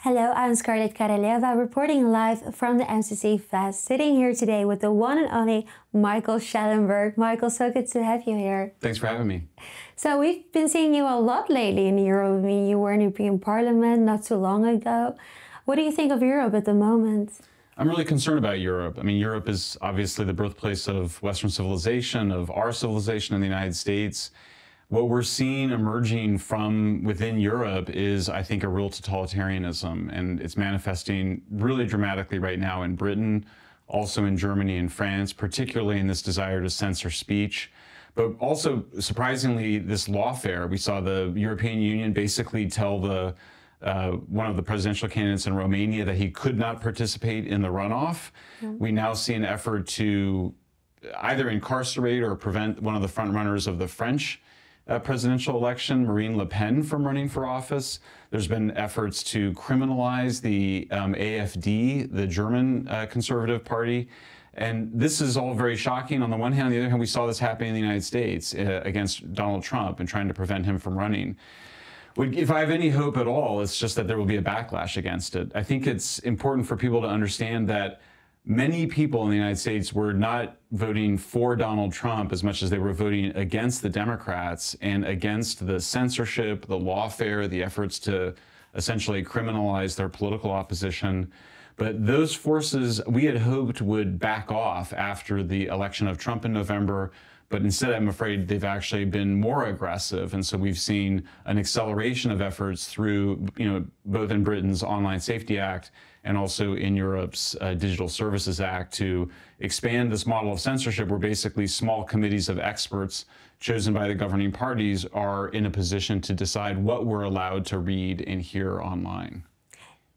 Hello, I'm Scarlett Kareleva, reporting live from the MCC Fest, sitting here today with the one and only Michael Schellenberg. Michael, so good to have you here. Thanks for having me. So we've been seeing you a lot lately in Europe. I mean, you were in the European Parliament not too long ago. What do you think of Europe at the moment? I'm really concerned about Europe. I mean, Europe is obviously the birthplace of Western civilization, of our civilization in the United States. What we're seeing emerging from within Europe is, I think, a real totalitarianism, and it's manifesting really dramatically right now in Britain, also in Germany and France, particularly in this desire to censor speech. But also, surprisingly, this lawfare. We saw the European Union basically tell one of the presidential candidates in Romania that he could not participate in the runoff. We now see an effort to either incarcerate or prevent one of the frontrunners of the French presidential election, Marine Le Pen, from running for office. There's been efforts to criminalize the AfD, the German Conservative Party. And this is all very shocking on the one hand. On the other hand, we saw this happening in the United States against Donald Trump and trying to prevent him from running. If I have any hope at all, it's just that there will be a backlash against it. I think it's important for people to understand that many people in the United States were not voting for Donald Trump as much as they were voting against the Democrats and against the censorship, the lawfare, the efforts to essentially criminalize their political opposition. But those forces we had hoped would back off after the election of Trump in November. But instead, I'm afraid they've actually been more aggressive. And so we've seen an acceleration of efforts through, both in Britain's Online Safety Act and also in Europe's Digital Services Act to expand this model of censorship where basically small committees of experts chosen by the governing parties are in a position to decide what we're allowed to read and hear online.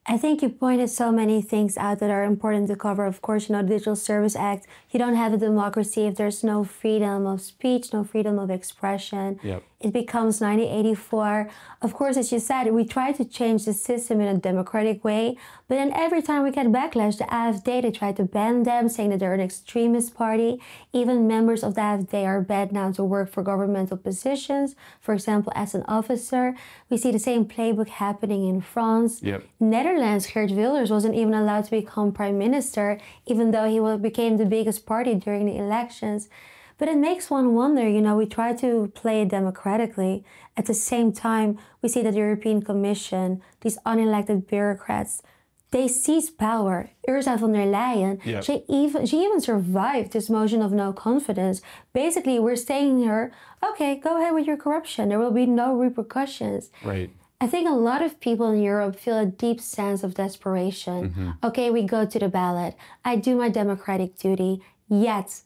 I think you pointed so many things out that are important to cover. Of course, the Digital Service Act, you don't have a democracy if there's no freedom of speech, no freedom of expression. Yep. It becomes 1984. Of course, as you said, we try to change the system in a democratic way, but then every time we get backlash, the AfD, they try to ban them, saying that they're an extremist party. Even members of the AfD are banned now to work for governmental positions, for example, as an officer. We see the same playbook happening in France. Yep. Netherlands, Geert Wilders wasn't even allowed to become prime minister, even though he became the biggest party during the elections. But it makes one wonder, we try to play it democratically. At the same time, we see that the European Commission, these unelected bureaucrats, they seize power. Ursula von der Leyen, yep. she even survived this motion of no confidence. Basically, we're saying to her, okay, go ahead with your corruption. There will be no repercussions. Right. I think a lot of people in Europe feel a deep sense of desperation. Okay, we go to the ballot. I do my democratic duty, yet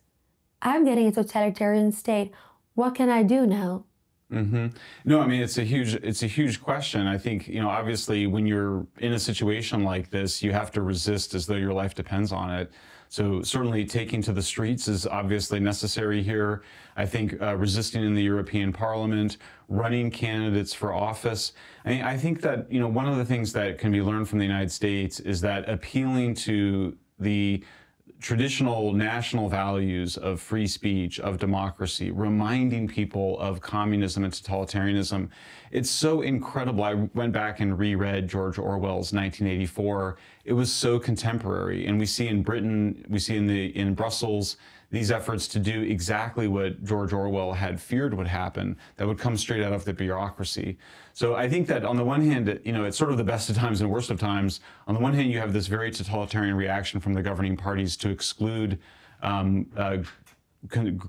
I'm getting a totalitarian state. What can I do now? No, I mean, it's a huge question. I think, obviously when you're in a situation like this, you have to resist as though your life depends on it. So certainly taking to the streets is obviously necessary here. I think resisting in the European Parliament, running candidates for office. I mean, I think that, one of the things that can be learned from the United States is that appealing to the traditional national values of free speech, of democracy, reminding people of communism and totalitarianism. It's so incredible. I went back and reread George Orwell's 1984. It was so contemporary. And we see in Britain, we see in Brussels, these efforts to do exactly what George Orwell had feared would happen, that would come straight out of the bureaucracy. So I think that on the one hand, it's sort of the best of times and worst of times. On the one hand, you have this very totalitarian reaction from the governing parties to exclude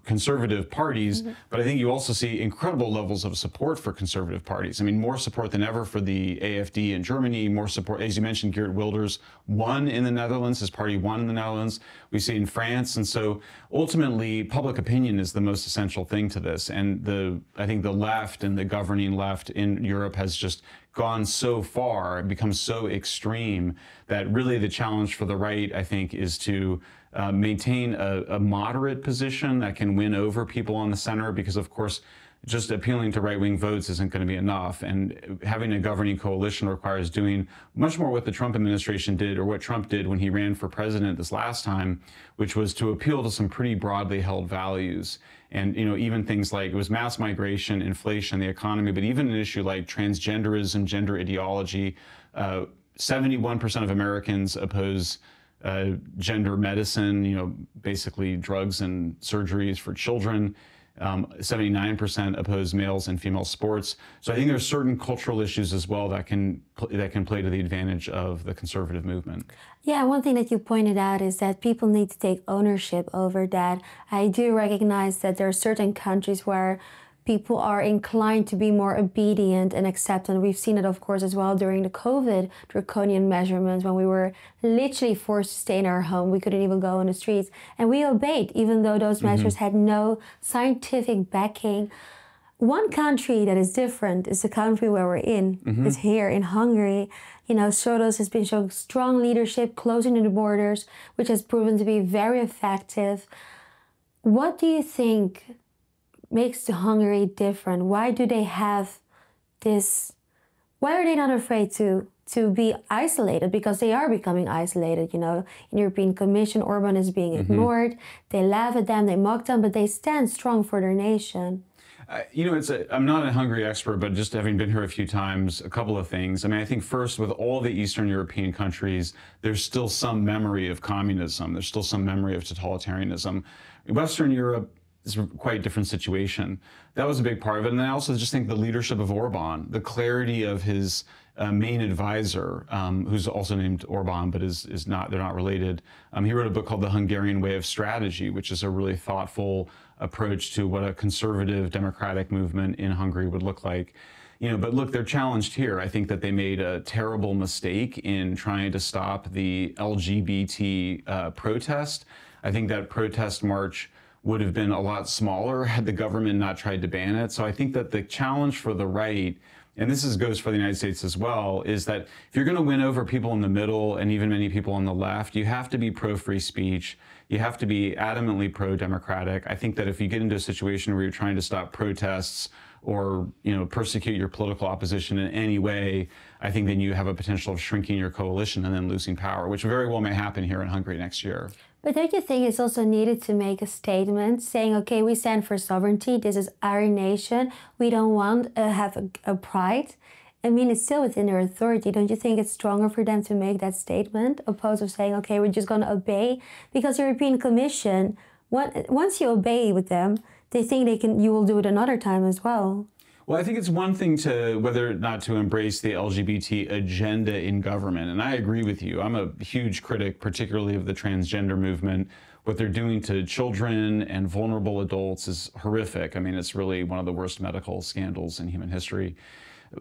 conservative parties, but I think you also see incredible levels of support for conservative parties. I mean, more support than ever for the AfD in Germany, more support, as you mentioned, Geert Wilders won in the Netherlands, his party won in the Netherlands. We see in France, and so ultimately public opinion is the most essential thing to this. And I think the left and the governing left in Europe has just gone so far, become so extreme, that really the challenge for the right, I think, is to maintain a moderate position that can win over people on the center, because of course just appealing to right-wing votes isn't going to be enough. And having a governing coalition requires doing much more what the Trump administration did, or what Trump did when he ran for president this last time, which was to appeal to some pretty broadly held values. And, even things like, it was mass migration, inflation, the economy, but even an issue like transgenderism, gender ideology, 71% of Americans oppose gender medicine, basically drugs and surgeries for children. 79% oppose males and female sports. So I think there's certain cultural issues as well that can play to the advantage of the conservative movement. Yeah, one thing that you pointed out is that people need to take ownership over that. I do recognize that there are certain countries where people are inclined to be more obedient and acceptant. We've seen it, of course, as well during the COVID draconian measurements when we were literally forced to stay in our home. We couldn't even go on the streets. And we obeyed, even though those measures had no scientific backing. One country that is different is the country where we're in. It's here in Hungary. Soros has been showing strong leadership, closing the borders, which has proven to be very effective. What do you think makes Hungary different? Why do they have this? Why are they not afraid to be isolated? Because they are becoming isolated. In European Commission, Orban is being ignored. They laugh at them, they mock them, but they stand strong for their nation. I'm not a Hungary expert, but just having been here a few times, a couple of things. I mean, I think first, with all the Eastern European countries, there's still some memory of communism. There's still some memory of totalitarianism. Western Europe is a quite different situation. That was a big part of it. And I also just think the leadership of Orban, the clarity of his main advisor, who's also named Orban, but they're not related. He wrote a book called The Hungarian Way of Strategy, which is a really thoughtful approach to what a conservative democratic movement in Hungary would look like. But look, they're challenged here. I think that they made a terrible mistake in trying to stop the LGBT protest. I think that protest march would have been a lot smaller had the government not tried to ban it. So I think that the challenge for the right, and this goes for the United States as well, is that if you're going to win over people in the middle and even many people on the left, you have to be pro-free speech. You have to be adamantly pro-democratic. I think that if you get into a situation where you're trying to stop protests or persecute your political opposition in any way, I think then you have a potential of shrinking your coalition and then losing power, which very well may happen here in Hungary next year. But don't you think it's also needed to make a statement saying, okay, we stand for sovereignty, this is our nation, we don't want to have a pride? I mean, it's still within their authority. Don't you think it's stronger for them to make that statement opposed to saying, okay, we're just going to obey? Because the European Commission, once you obey with them, they think you will do it another time as well. Well, I think it's one thing to whether or not to embrace the LGBT agenda in government. And I agree with you. I'm a huge critic, particularly of the transgender movement. What they're doing to children and vulnerable adults is horrific. I mean, it's really one of the worst medical scandals in human history.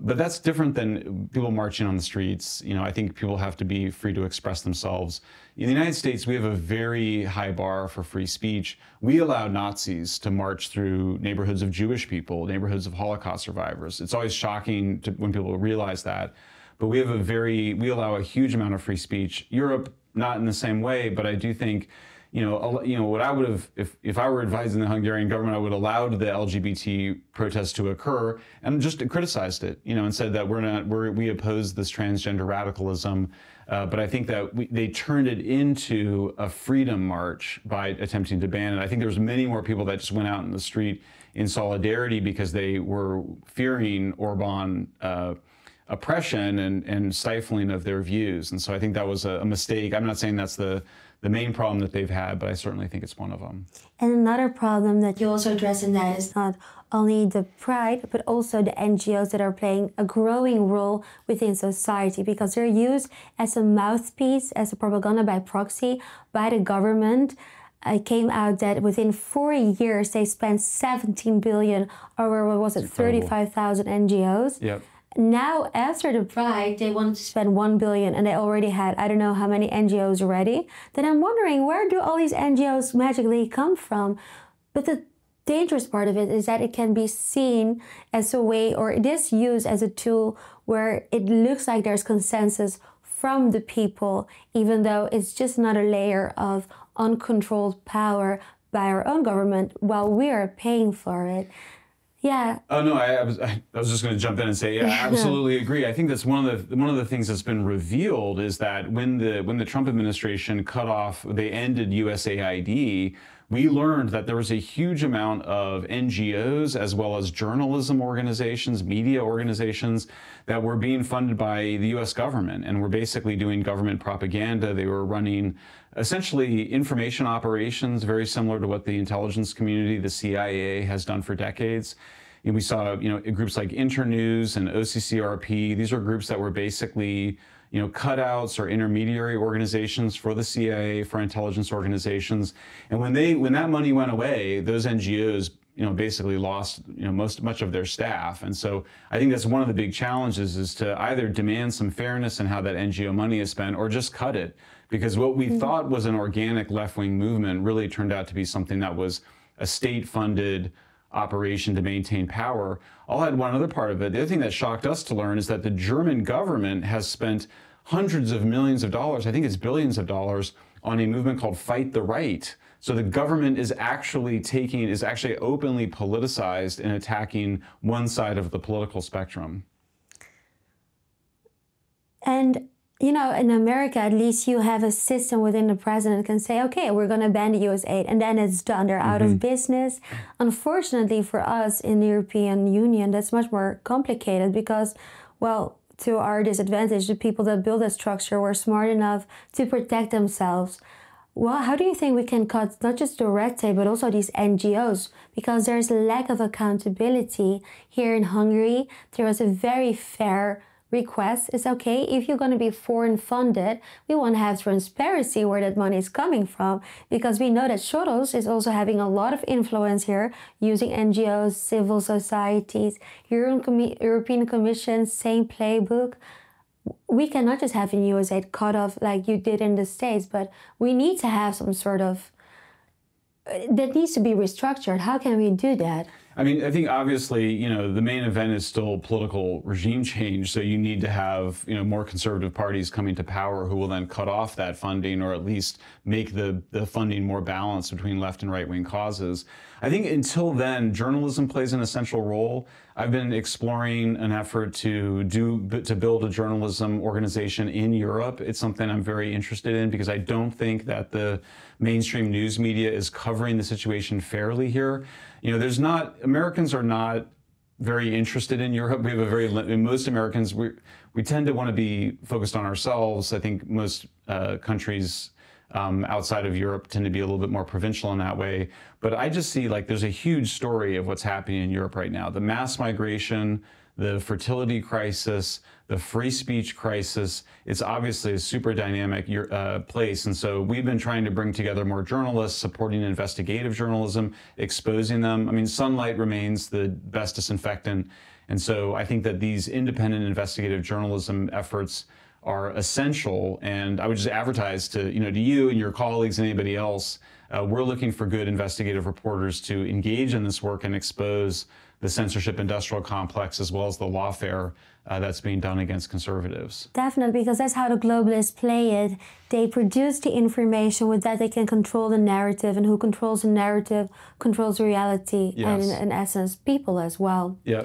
But that's different than people marching on the streets. I think people have to be free to express themselves. In the United States, we have a very high bar for free speech. We allow Nazis to march through neighborhoods of Jewish people, neighborhoods of Holocaust survivors. It's always shocking when people realize that. But we allow a huge amount of free speech. Europe, not in the same way, but I do think what I would have, if I were advising the Hungarian government, I would have allowed the LGBT protests to occur and just criticized it, and said that we oppose this transgender radicalism. But I think that they turned it into a freedom march by attempting to ban it. I think there was many more people that just went out in the street in solidarity because they were fearing Orban oppression and stifling of their views. And so I think that was a mistake. I'm not saying that's the main problem that they've had, but I certainly think it's one of them. And another problem that you also address in that is not only the pride, but also the NGOs that are playing a growing role within society because they're used as a mouthpiece, as a propaganda by proxy by the government. It came out that within 4 years, they spent 17 billion over, what was it, 35,000 NGOs. Yep. Now, after the Pride, they wanted to spend 1 billion and they already had, I don't know how many NGOs ready. Then I'm wondering, where do all these NGOs magically come from? But the dangerous part of it is that it can be seen as a way, or it is used as a tool where it looks like there's consensus from the people, even though it's just another layer of uncontrolled power by our own government while we are paying for it. Yeah. Oh no, I was just going to jump in and say, yeah, I absolutely agree. I think that's one of the things that's been revealed is that when the Trump administration they ended USAID, we learned that there was a huge amount of NGOs as well as journalism organizations, media organizations that were being funded by the US government and were basically doing government propaganda. They were running essentially information operations very similar to what the intelligence community, the CIA, has done for decades. And we saw, groups like Internews and OCCRP. These are groups that were basically, cutouts or intermediary organizations for the CIA, for intelligence organizations. And when that money went away, those NGOs, basically lost, much of their staff. And so I think that's one of the big challenges, is to either demand some fairness in how that NGO money is spent or just cut it. Because what we thought was an organic left-wing movement really turned out to be something that was a state-funded operation to maintain power. I'll add one other part of it. The other thing that shocked us to learn is that the German government has spent hundreds of millions of dollars, I think it's billions of dollars, on a movement called Fight the Right. So the government is actually openly politicized and attacking one side of the political spectrum. And in America, at least you have a system within the president can say, okay, we're going to ban the US aid, and then it's done. They're out of business. Unfortunately for us in the European Union, that's much more complicated because, well, to our disadvantage, the people that built that structure were smart enough to protect themselves. Well, how do you think we can cut not just the red tape, but also these NGOs? Because there's a lack of accountability here in Hungary. There was a very fair request. It's okay, if you're going to be foreign funded, we want to have transparency where that money is coming from, because we know that Soros is also having a lot of influence here, using NGOs, civil societies, European Commission, same playbook. We cannot just have a US aid cut off like you did in the States, but we need to have some sort of, that needs to be restructured. How can we do that? I mean, I think obviously, the main event is still political regime change. So you need to have, more conservative parties coming to power who will then cut off that funding, or at least make the funding more balanced between left and right-wing causes. I think until then, journalism plays an essential role. I've been exploring an effort to build a journalism organization in Europe. It's something I'm very interested in because I don't think that the mainstream news media is covering the situation fairly here. Americans are not very interested in Europe. We have most Americans, we tend to want to be focused on ourselves. I think most countries outside of Europe tend to be a little bit more provincial in that way. But I just see there's a huge story of what's happening in Europe right now. The mass migration, the fertility crisis, the free speech crisis. It's obviously a super dynamic place. And so we've been trying to bring together more journalists, supporting investigative journalism, exposing them. I mean, sunlight remains the best disinfectant. And so I think that these independent investigative journalism efforts are essential. And I would just advertise to you and your colleagues and anybody else, we're looking for good investigative reporters to engage in this work and expose the censorship industrial complex as well as the lawfare that's being done against conservatives. Definitely, because that's how the globalists play it. They produce the information, with that they can control the narrative, and who controls the narrative controls reality, and in essence, people as well. Yeah.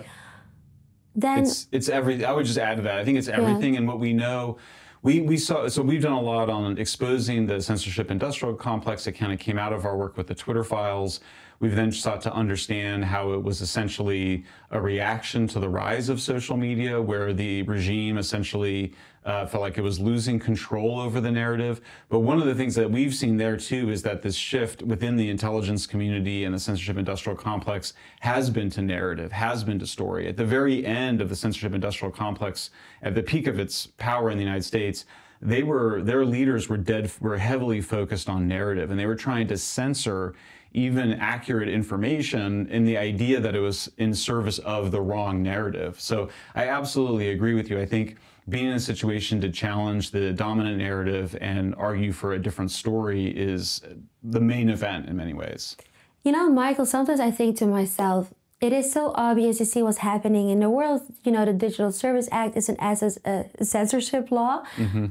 Then it's everything. I would just add to that. I think it's everything, and what we know. We saw, so we've done a lot on exposing the censorship industrial complex. It kind of came out of our work with the Twitter files. We've then sought to understand how it was essentially a reaction to the rise of social media, where the regime essentially felt like it was losing control over the narrative. But one of the things that we've seen there too is that this shift within the intelligence community and the censorship industrial complex has been to narrative, has been to story. At the very end of the censorship industrial complex, at the peak of its power in the United States, their leaders were heavily focused on narrative, and they were trying to censor even accurate information in the idea that it was in service of the wrong narrative. So I absolutely agree with you. I think being in a situation to challenge the dominant narrative and argue for a different story is the main event in many ways. Michael, sometimes I think to myself, it is so obvious to see what's happening in the world. The Digital Service Act is in essence a censorship law. Mm-hmm.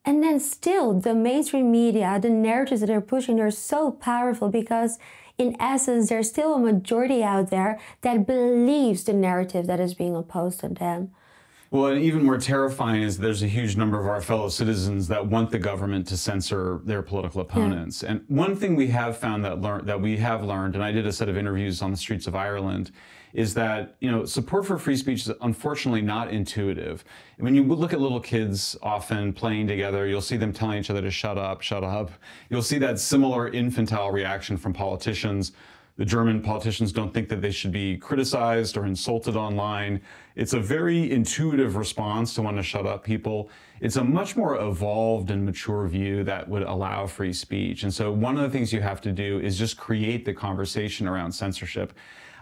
And then still, the mainstream media, the narratives that they're pushing, they're so powerful because, in essence, there's still a majority out there that believes the narrative that is being opposed to them. Well, and even more terrifying is there's a huge number of our fellow citizens that want the government to censor their political opponents. Yeah. And one thing we have found that we have learned, and I did a set of interviews on the streets of Ireland, is that support for free speech is unfortunately not intuitive. When you look at little kids often playing together, you'll see them telling each other to shut up, shut up. You'll see that similar infantile reaction from politicians. The German politicians don't think that they should be criticized or insulted online. It's a very intuitive response to want to shut up people. It's a much more evolved and mature view that would allow free speech. And so one of the things you have to do is just create the conversation around censorship.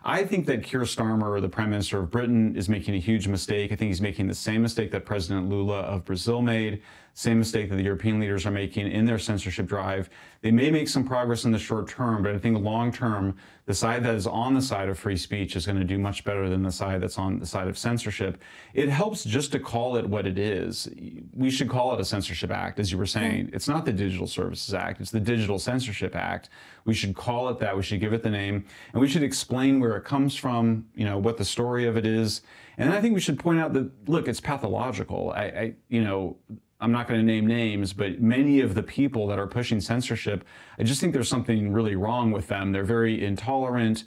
I think that Keir Starmer, the Prime Minister of Britain, is making a huge mistake. I think he's making the same mistake that President Lula of Brazil made, same mistake that the European leaders are making in their censorship drive. They may make some progress in the short term, but I think long term, the side that is on the side of free speech is going to do much better than the side that's on the side of censorship. It helps just to call it what it is. We should call it a censorship act, as you were saying. It's not the Digital Services Act, it's the Digital Censorship Act. We should call it that, we should give it the name, and we should explain where it comes from, what the story of it is. And I think we should point out that, look, it's pathological. I'm not going to name names, but many of the people that are pushing censorship, I just think there's something really wrong with them. They're very intolerant.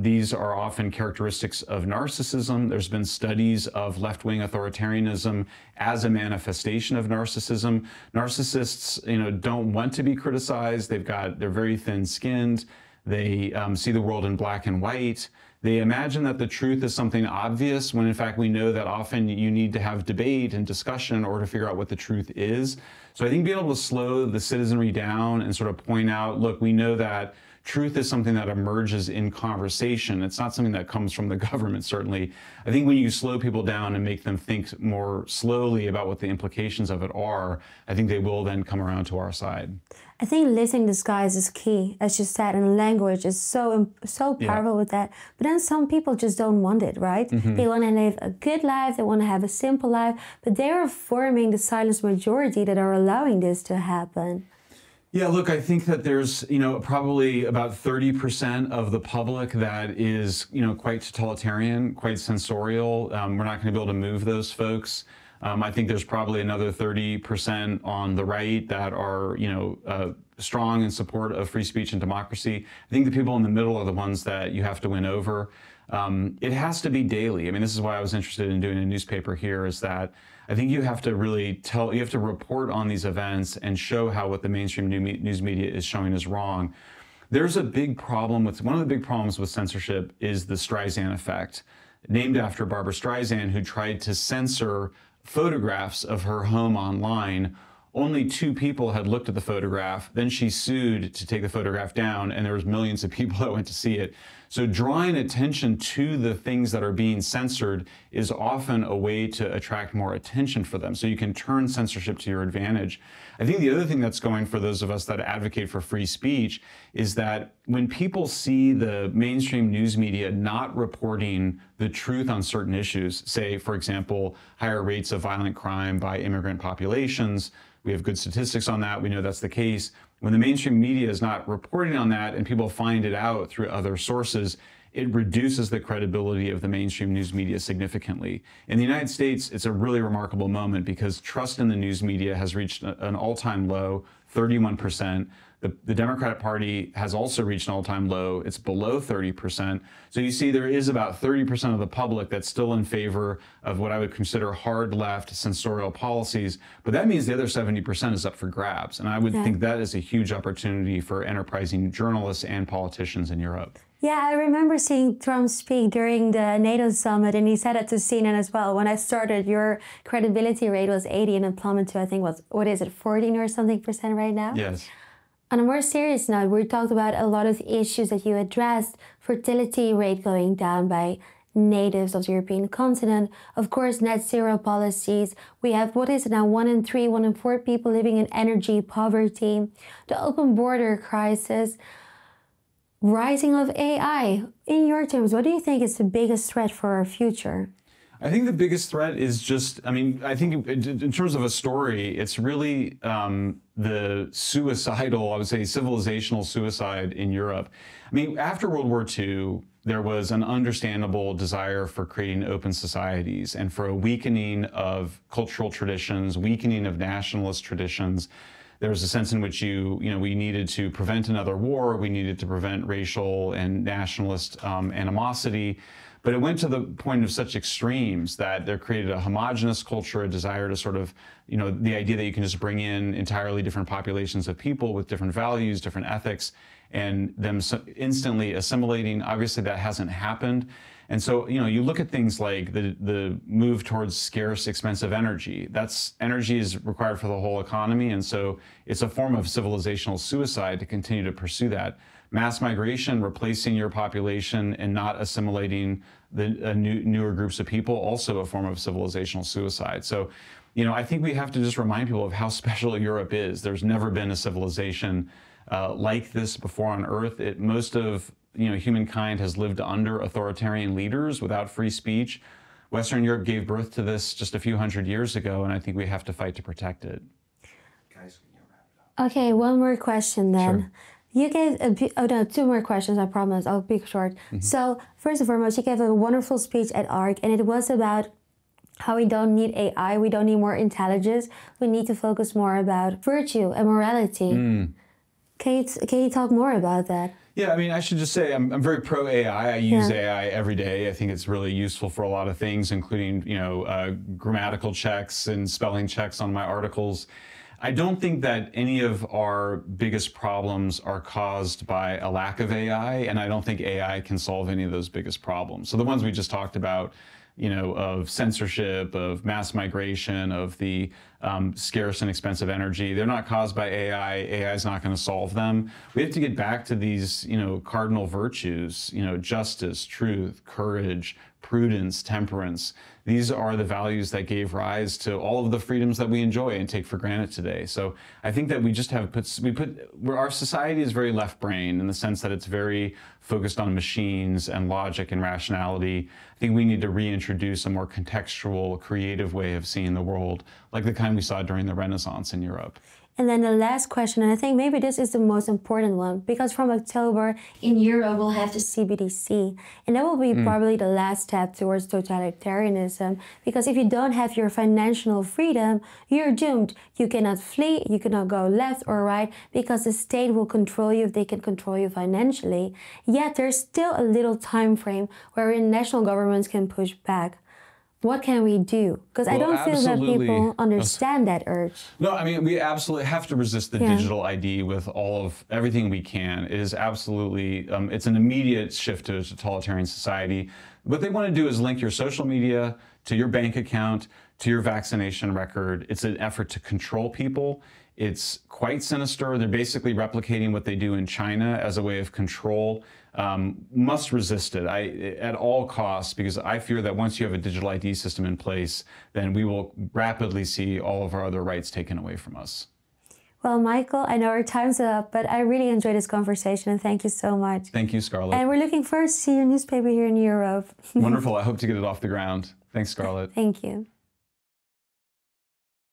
These are often characteristics of narcissism. There's been studies of left-wing authoritarianism as a manifestation of narcissism. Narcissists, don't want to be criticized. They're very thin-skinned. They see the world in black and white. They imagine that the truth is something obvious when in fact we know that often you need to have debate and discussion in order to figure out what the truth is. So I think being able to slow the citizenry down and sort of point out, look, we know that truth is something that emerges in conversation. It's not something that comes from the government, certainly. I think when you slow people down and make them think more slowly about what the implications of it are, I think they will then come around to our side. I think lifting the skies is key, as you said, and language is so powerful with that. But then some people just don't want it, right? Mm-hmm. They want to live a good life, they want to have a simple life, but they are forming the silent majority that are allowing this to happen. Yeah, look, I think that there's, probably about 30% of the public that is, quite totalitarian, quite censorial. We're not going to be able to move those folks. I think there's probably another 30% on the right that are, strong in support of free speech and democracy. I think the people in the middle are the ones that you have to win over. It has to be daily. I mean, this is why I was interested in doing a newspaper here, is that I think you have to really you have to report on these events and show how what the mainstream news media is showing is wrong. There's a big problem one of the big problems with censorship is the Streisand effect, named after Barbra Streisand, who tried to censor photographs of her home online. Only 2 people had looked at the photograph. Then she sued to take the photograph down, and there was millions of people that went to see it. So drawing attention to the things that are being censored is often a way to attract more attention for them. So you can turn censorship to your advantage. I think the other thing that's going for those of us that advocate for free speech is that when people see the mainstream news media not reporting the truth on certain issues, say, for example, higher rates of violent crime by immigrant populations, we have good statistics on that. We know that's the case. When the mainstream media is not reporting on that and people find it out through other sources, it reduces the credibility of the mainstream news media significantly. In the United States, it's a really remarkable moment because trust in the news media has reached an all-time low, 31%. The Democratic Party has also reached an all-time low. It's below 30%. So you see there is about 30% of the public that's still in favor of what I would consider hard left censorial policies. But that means the other 70% is up for grabs. And I would think that is a huge opportunity for enterprising journalists and politicians in Europe. Yeah, I remember seeing Trump speak during the NATO summit, and he said it to CNN as well. When I started, your credibility rate was 80 and it plummeted to, I think, what is it, 14 or something percent right now? Yes. On a more serious note, we talked about a lot of the issues that you addressed, fertility rate going down by natives of the European continent, of course, net zero policies. We have, what is it now, 1 in 3, 1 in 4 people living in energy poverty, the open border crisis, rising of AI. In your terms, what do you think is the biggest threat for our future? I think the biggest threat is just, I think in terms of a story, it's really the suicidal, I would say, civilizational suicide in Europe. After World War II, there was an understandable desire for creating open societies and for a weakening of cultural traditions, weakening of nationalist traditions. There was a sense in which we needed to prevent another war, we needed to prevent racial and nationalist animosity. But it went to the point of such extremes that there created a homogenous culture, a desire to sort of, the idea that you can just bring in entirely different populations of people with different values, different ethics, and them instantly assimilating. Obviously, that hasn't happened. And so, you look at things like the move towards scarce, expensive energy. Energy is required for the whole economy, and so it's a form of civilizational suicide to continue to pursue that. Mass migration, replacing your population and not assimilating the newer groups of people, also a form of civilizational suicide. So, I think we have to just remind people of how special Europe is. There's never been a civilization like this before on Earth. Most of humankind has lived under authoritarian leaders without free speech. Western Europe gave birth to this just a few hundred years ago, and I think we have to fight to protect it. Guys, can you wrap it up? Okay, one more question then. Sure. You gave two more questions, I promise. I'll be short. So, first and foremost, you gave a wonderful speech at ARC, and it was about how we don't need AI, we don't need more intelligence. We need to focus more about virtue and morality. Can you talk more about that? Yeah, I mean, I should just say I'm very pro AI. I use AI every day. I think it's really useful for a lot of things, including grammatical checks and spelling checks on my articles. I don't think that any of our biggest problems are caused by a lack of AI, and I don't think AI can solve any of those biggest problems. So the ones we just talked about, of censorship, of mass migration, of the scarce and expensive energy, they're not caused by AI. AI is not going to solve them. We have to get back to these, cardinal virtues, justice, truth, courage, prudence, temperance. These are the values that gave rise to all of the freedoms that we enjoy and take for granted today. So I think that we just have our society is very left brain in the sense that it's very focused on machines and logic and rationality. I think we need to reintroduce a more contextual, creative way of seeing the world, like the kind we saw during the Renaissance in Europe. And then the last question, and I think maybe this is the most important one, because from October in Europe we'll have the CBDC, and that will be probably the last step towards totalitarianism, because if you don't have your financial freedom, you're doomed. You cannot flee, you cannot go left or right, because the state will control you if they can control you financially. Yet there's still a little time frame wherein national governments can push back. What can we do? Because I don't feel that people understand that urge. No, I mean, we absolutely have to resist the digital ID with everything we can. It is absolutely, it's an immediate shift to a totalitarian society. What they want to do is link your social media to your bank account, to your vaccination record. It's an effort to control people. It's quite sinister. They're basically replicating what they do in China as a way of control. Must resist it at all costs, because I fear that once you have a digital ID system in place, then we will rapidly see all of our other rights taken away from us. Well, Michael, I know our time's up, but I really enjoyed this conversation, and thank you so much. Thank you, Scarlett. And we're looking forward to see your newspaper here in Europe. Wonderful. I hope to get it off the ground. Thanks, Scarlett. Thank you.